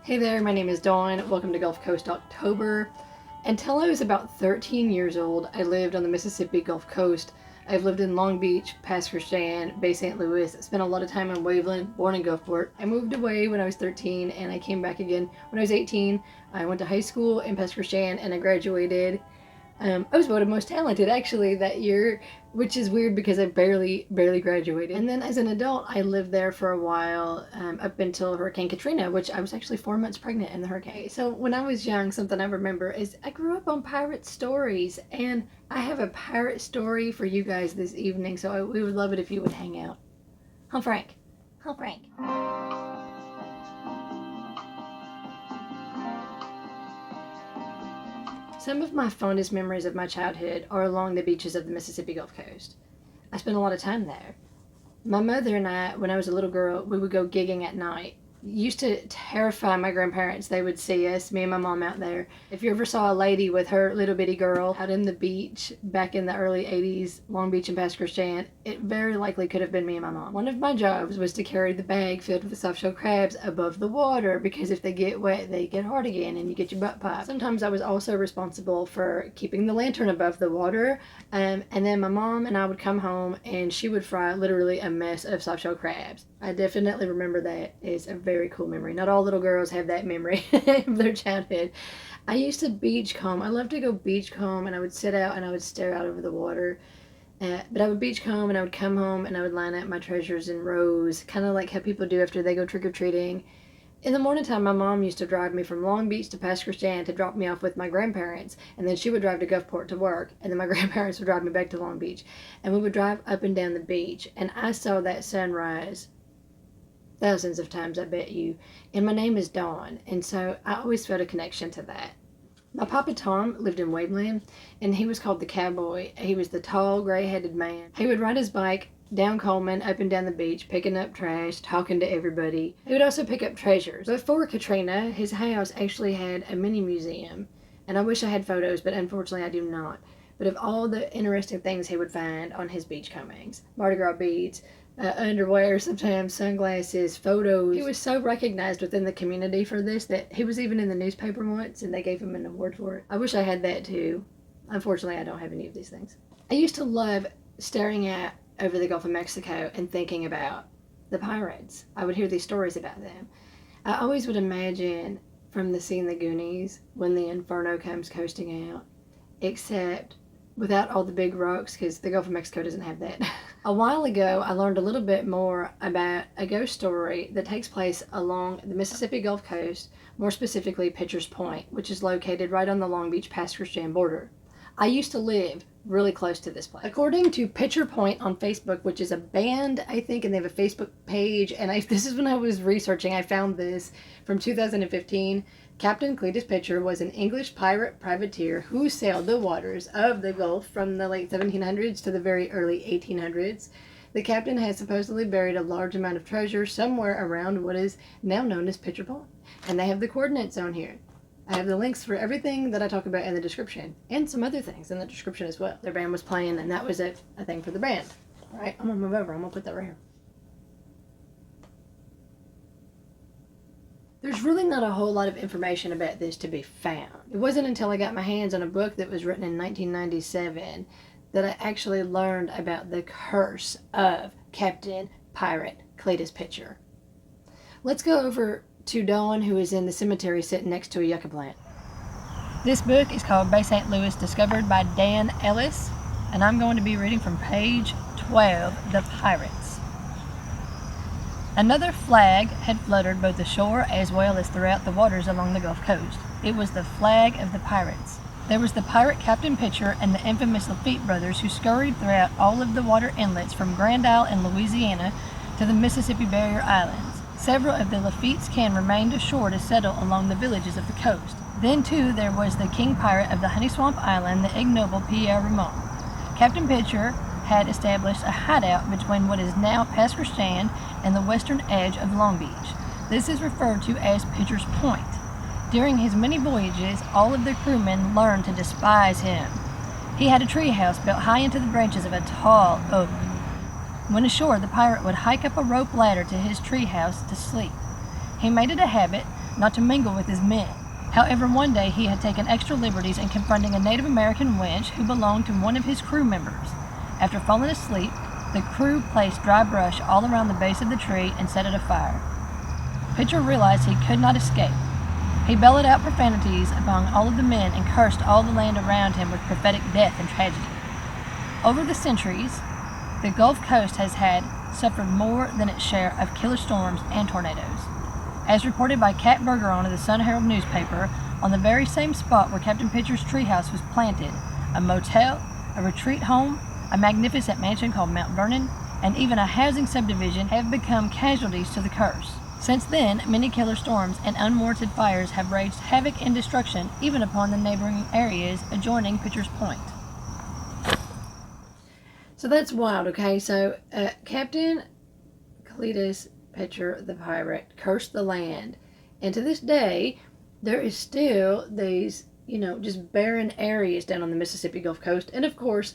Hey there, my name is Dawn. Welcome to Gulf Coast October. Until I was about 13 years old, I lived on the Mississippi Gulf Coast. I've lived in Long Beach, Pass Christian, Bay St. Louis, spent a lot of time in Waveland, born in Gulfport. I moved away when I was 13 and I came back again when I was 18. I went to high school in Pass Christian and I graduated. I was voted most talented actually that year, which is weird because I barely graduated. And then as an adult, I lived there for a while, up until Hurricane Katrina, which I was actually 4 months pregnant in the hurricane. So when I was young, something I remember is I grew up on pirate stories, and I have a pirate story for you guys this evening, so we would love it if you would hang out. Huh, Frank? Huh, Frank? Some of my fondest memories of my childhood are along the beaches of the Mississippi Gulf Coast. I spent a lot of time there. My mother and I, when I was a little girl, we would go gigging at night. It used to terrify my grandparents. They would see us, me and my mom, out there. If you ever saw a lady with her little bitty girl out in the beach back in the early 80s, Long Beach and Pass Christian, it very likely could have been me and my mom. One of my jobs was to carry the bag filled with soft-shell crabs above the water, because if they get wet, they get hard again and you get your butt popped. Sometimes I was also responsible for keeping the lantern above the water, and then my mom and I would come home and she would fry literally a mess of soft-shell crabs. I definitely remember that. It's a very cool memory. Not all little girls have that memory of their childhood. I used to beachcomb. I loved to go beachcomb, and I would sit out and I would stare out over the water. But I would beachcomb and I would come home and I would line up my treasures in rows, kind of like how people do after they go trick-or-treating. In the morning time, my mom used to drive me from Long Beach to Pass Christian to drop me off with my grandparents, and then she would drive to Gulfport to work, and then my grandparents would drive me back to Long Beach, and we would drive up and down the beach, and I saw that sunrise thousands of times, I bet you. And my name is Dawn, and so I always felt a connection to that. My Papa Tom lived in Waveland, and he was called the Cowboy. He was the tall, gray-headed man. He would ride his bike down Coleman, up and down the beach, picking up trash, talking to everybody. He would also pick up treasures. Before Katrina, his house actually had a mini museum, and I wish I had photos, but unfortunately I do not. But of all the interesting things he would find on his beachcombings, Mardi Gras beads, underwear, sometimes sunglasses, photos. He was so recognized within the community for this that he was even in the newspaper once, and they gave him an award for it. I wish I had that too. Unfortunately, I don't have any of these things. I used to love staring out over the Gulf of Mexico and thinking about the pirates. I would hear these stories about them. I always would imagine from the scene The Goonies when the Inferno comes coasting out, except without all the big rocks, because the Gulf of Mexico doesn't have that. A while ago, I learned a little bit more about a ghost story that takes place along the Mississippi Gulf Coast, more specifically Pitcher's Point, which is located right on the Long Beach Pass Christian border. I used to live really close to this place. According to Pitcher Point on Facebook, which is a band, I think, and they have a Facebook page, and this is when I was researching, I found this from 2015. Captain Cleytus Pitcher was an English pirate privateer who sailed the waters of the Gulf from the late 1700s to the very early 1800s. The captain had supposedly buried a large amount of treasure somewhere around what is now known as Pitcher Point. And they have the coordinates on here. I have the links for everything that I talk about in the description, and some other things in the description as well. Their band was playing, and that was a thing for the band. All right, I'm gonna move over. I'm gonna put that right here. There's really not a whole lot of information about this to be found. It wasn't until I got my hands on a book that was written in 1997 that I actually learned about the curse of Captain Pirate Cleytus Pitcher. Let's go over to Dawn, who is in the cemetery sitting next to a yucca plant. This book is called Bay St. Louis, discovered by Dan Ellis, and I'm going to be reading from page 12, The Pirates. Another flag had fluttered both ashore as well as throughout the waters along the Gulf Coast. It was the flag of the pirates. There was the pirate Captain Pitcher and the infamous Lafitte brothers, who scurried throughout all of the water inlets from Grand Isle in Louisiana to the Mississippi Barrier Islands. Several of the Lafitte's kin remained ashore to settle along the villages of the coast. Then, too, there was the king pirate of the Honey Swamp Island, the ignoble Pierre Ramon. Captain Pitcher had established a hideout between what is now Pass Christian and the western edge of Long Beach. This is referred to as Pitcher's Point. During his many voyages, all of the crewmen learned to despise him. He had a tree house built high into the branches of a tall oak. When ashore, the pirate would hike up a rope ladder to his tree house to sleep. He made it a habit not to mingle with his men. However, one day he had taken extra liberties in confronting a Native American wench who belonged to one of his crew members. After falling asleep, the crew placed dry brush all around the base of the tree and set it afire. Pitcher realized he could not escape. He bellowed out profanities among all of the men and cursed all the land around him with prophetic death and tragedy. Over the centuries, the Gulf Coast has suffered more than its share of killer storms and tornadoes. As reported by Kat Bergeron of the Sun Herald newspaper, on the very same spot where Captain Pitcher's treehouse was planted, a motel, a retreat home, a magnificent mansion called Mount Vernon, and even a housing subdivision have become casualties to the curse. Since then, many killer storms and unwarranted fires have raged havoc and destruction even upon the neighboring areas adjoining Pitcher's Point. So that's wild, okay? So Captain Cleytus Pitcher the pirate cursed the land. And to this day, there is still these, just barren areas down on the Mississippi Gulf Coast. And of course,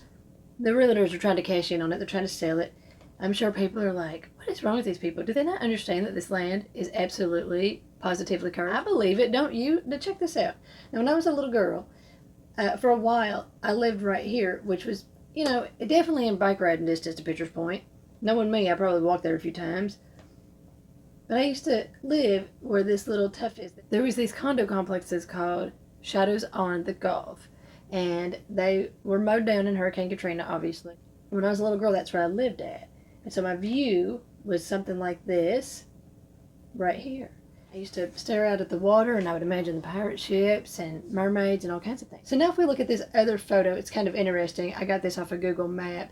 the realtors are trying to cash in on it. They're trying to sell it. I'm sure people are like, what is wrong with these people? Do they not understand that this land is absolutely, positively cursed? I believe it, don't you? Now check this out. Now, when I was a little girl, for a while, I lived right here, which was, definitely in bike riding distance to Pitcher's Point. Knowing me, I probably walked there a few times. But I used to live where this little tuff is. There was these condo complexes called Shadows on the Gulf. And they were mowed down in Hurricane Katrina, obviously. When I was a little girl, that's where I lived at. And so my view was something like this, right here. I used to stare out at the water, and I would imagine the pirate ships and mermaids and all kinds of things. So now if we look at this other photo, it's kind of interesting. I got this off a Google map.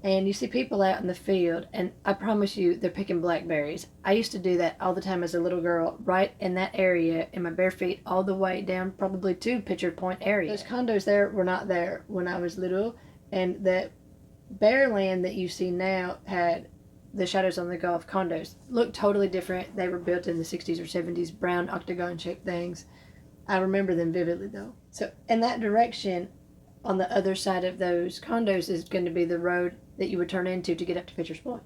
And you see people out in the field, and I promise you, they're picking blackberries. I used to do that all the time as a little girl, right in that area, in my bare feet, all the way down probably to Pitcher Point area. Those condos there were not there when I was little, and that bare land that you see now had the Shadows on the Gulf condos. Looked totally different. They were built in the 60s or 70s, brown octagon-shaped things. I remember them vividly, though. So in that direction, on the other side of those condos is going to be the road that you would turn into to get up to Pitcher's Point.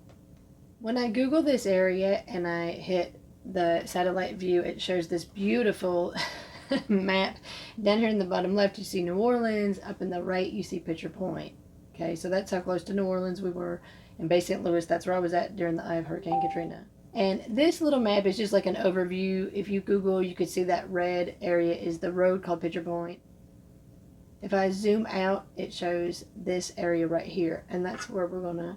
When I Google this area and I hit the satellite view, it shows this beautiful map. Down here in the bottom left, you see New Orleans. Up in the right, you see Pitcher Point. Okay, so that's how close to New Orleans we were. In Bay St. Louis, that's where I was at during the eye of Hurricane Katrina. And this little map is just like an overview. If you Google, you could see that red area is the road called Pitcher Point. If I zoom out, it shows this area right here, and that's where we're going to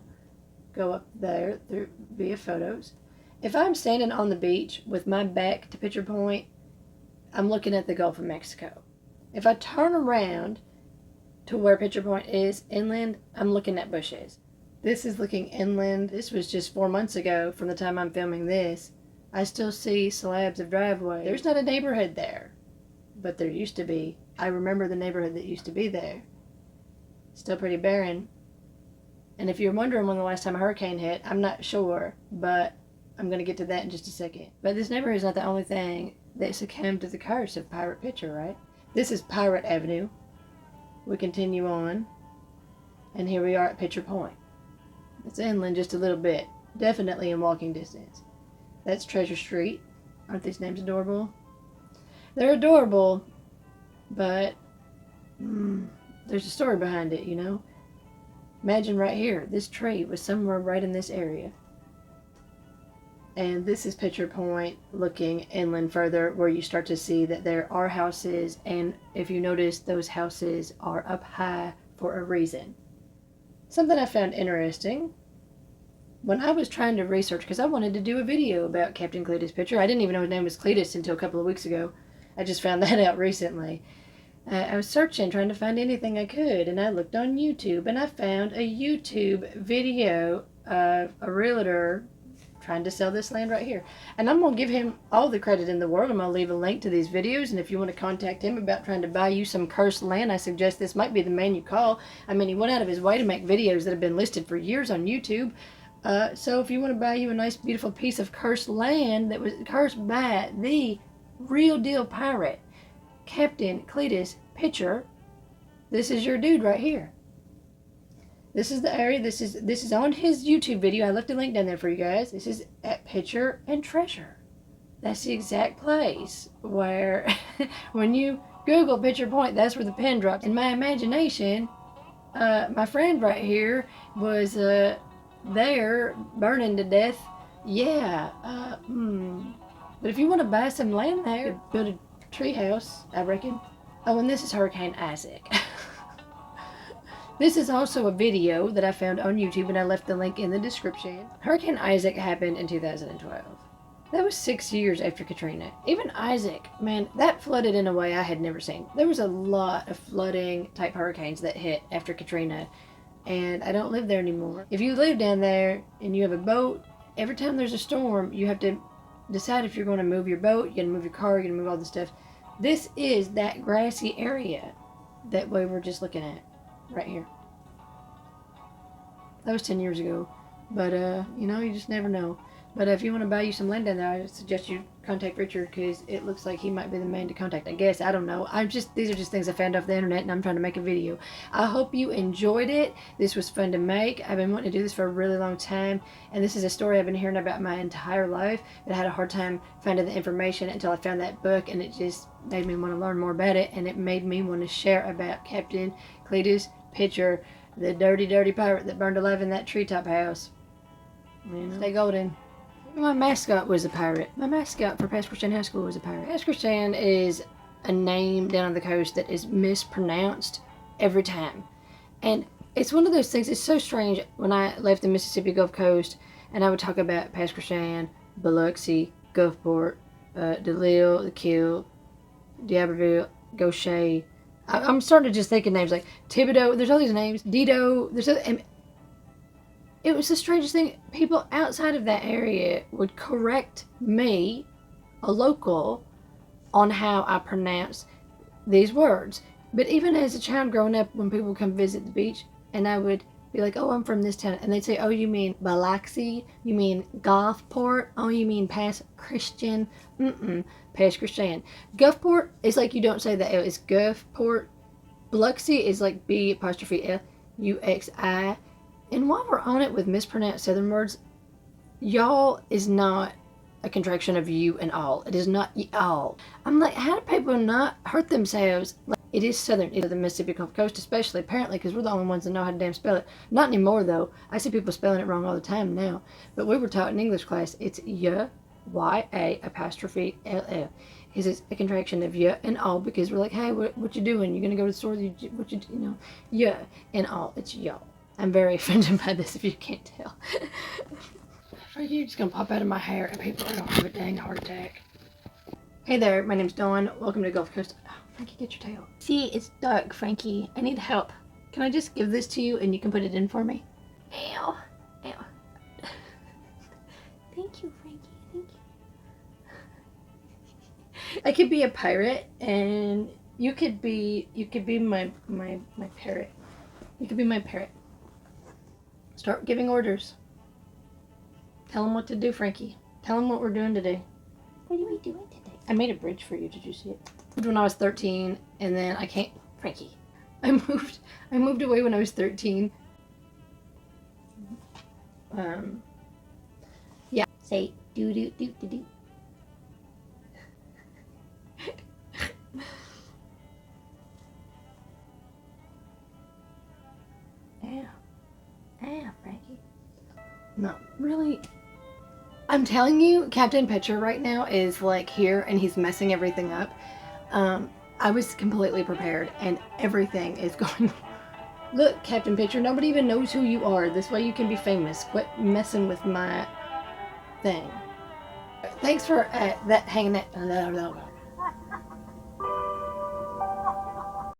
go up there via photos. If I'm standing on the beach with my back to Pitcher Point, I'm looking at the Gulf of Mexico. If I turn around to where Pitcher Point is inland, I'm looking at bushes. This is looking inland. This was just 4 months ago from the time I'm filming this. I still see slabs of driveway. There's not a neighborhood there, but there used to be. I remember the neighborhood that used to be there. Still pretty barren. And if you're wondering when the last time a hurricane hit, I'm not sure, but I'm going to get to that in just a second. But this neighborhood is not the only thing that succumbed to the curse of Pirate Pitcher, right? This is Pirate Avenue. We continue on, and here we are at Pitcher Point. It's inland just a little bit, definitely in walking distance. That's Treasure Street. Aren't these names adorable? They're adorable, but there's a story behind it, Imagine right here, this tree was somewhere right in this area. And this is Pitcher Point, looking inland further, where you start to see that there are houses, and if you notice, those houses are up high for a reason. Something I found interesting, when I was trying to research, because I wanted to do a video about Captain Cleytus Pitcher. I didn't even know his name was Cleytus until a couple of weeks ago. I just found that out recently. I was searching, trying to find anything I could, and I looked on YouTube, and I found a YouTube video of a realtor trying to sell this land right here. And I'm going to give him all the credit in the world. I'm going to leave a link to these videos, and if you want to contact him about trying to buy you some cursed land, I suggest this might be the man you call. I mean, he went out of his way to make videos that have been listed for years on YouTube. So if you want to buy you a nice, beautiful piece of cursed land that was cursed by the real deal pirate, Captain Cleytus Pitcher, this is your dude right here. This is the area. This is on his YouTube video. I left a link down there for you guys. This is at Pitcher and Treasure. That's the exact place where, when you Google Picture Point, that's where the pin drops. In my imagination, my friend right here was there burning to death. Yeah. But if you want to buy some land there, build a tree house, I reckon. Oh, and this is Hurricane Isaac. This is also a video that I found on YouTube, and I left the link in the description. Hurricane Isaac happened in 2012. That was 6 years after Katrina. Even Isaac, man, that flooded in a way I had never seen. There was a lot of flooding type hurricanes that hit after Katrina, and I don't live there anymore. If you live down there and you have a boat, every time there's a storm, you have to decide if you're going to move your boat, you're going to move your car, you're going to move all this stuff. This is that grassy area that we were just looking at right here. That was 10 years ago, but you know, you just never know. But if you want to buy you some land down there, I suggest you contact Richard, because it looks like he might be the man to contact. I guess, I don't know. These are just things I found off the internet, and I'm trying to make a video. I hope you enjoyed it. This was fun to make. I've been wanting to do this for a really long time, and this is a story I've been hearing about my entire life, but I had a hard time finding the information until I found that book, and it just made me want to learn more about it, and it made me want to share about Captain Cleytus Pitcher, the dirty, dirty pirate that burned alive in that treetop house. You know? Stay golden. My mascot was a pirate. My mascot for Pass Christian High School was a pirate. Pass Christian is a name down on the coast that is mispronounced every time. And it's one of those things, it's so strange. When I left the Mississippi Gulf Coast and I would talk about Pass Christian, Biloxi, Gulfport, DeLille, The Kill, D'Iberville, Gaucher. I'm starting to just think of names like Thibodeau. There's all these names. Dido. It was the strangest thing. People outside of that area would correct me, a local, on how I pronounce these words. But even as a child growing up, when people would come visit the beach, and I would be like, oh, I'm from this town. And they'd say, oh, you mean Biloxi? You mean Gulfport? Oh, you mean Pass Christian? Pass Christian. Gulfport is like, you don't say the L. It's Gulfport. Biloxi is like B''L''Uxi. And while we're on it with mispronounced Southern words, y'all is not a contraction of you and all. It is not y'all. I'm like, how do people not hurt themselves? Like, it is Southern. It's the Mississippi Gulf Coast, especially, apparently, because we're the only ones that know how to damn spell it. Not anymore, though. I see people spelling it wrong all the time now. But we were taught in English class, it's Y-A''L''. It's a contraction of ya and all, because we're like, hey, what you doing? You gonna go to the store? Ya and all. It's y'all. I'm very offended by this, if you can't tell. You're just gonna pop out of my hair and people are gonna have a dang heart attack. Hey there, my name's Dawn. Welcome to Gulf Coast. Oh, Frankie, get your tail. See, it's dark, Frankie. I need help. Can I just give this to you and you can put it in for me? Ow. Ow. Thank you, Frankie. Thank you. I could be a pirate, and you could be my parrot. You could be my parrot. Start giving orders. Tell them what to do, Frankie. Tell them what we're doing today. What are we doing today? I made a bridge for you. Did you see it? When I was 13, and then I can't. Frankie. I moved away when I was 13. Yeah. Say do do do do do. Frankie. No, really. I'm telling you, Captain Pitcher right now is like here and he's messing everything up. I was completely prepared and everything is going. Look, Captain Pitcher, nobody even knows who you are. This way you can be famous. Quit messing with my thing. Thanks for hanging that.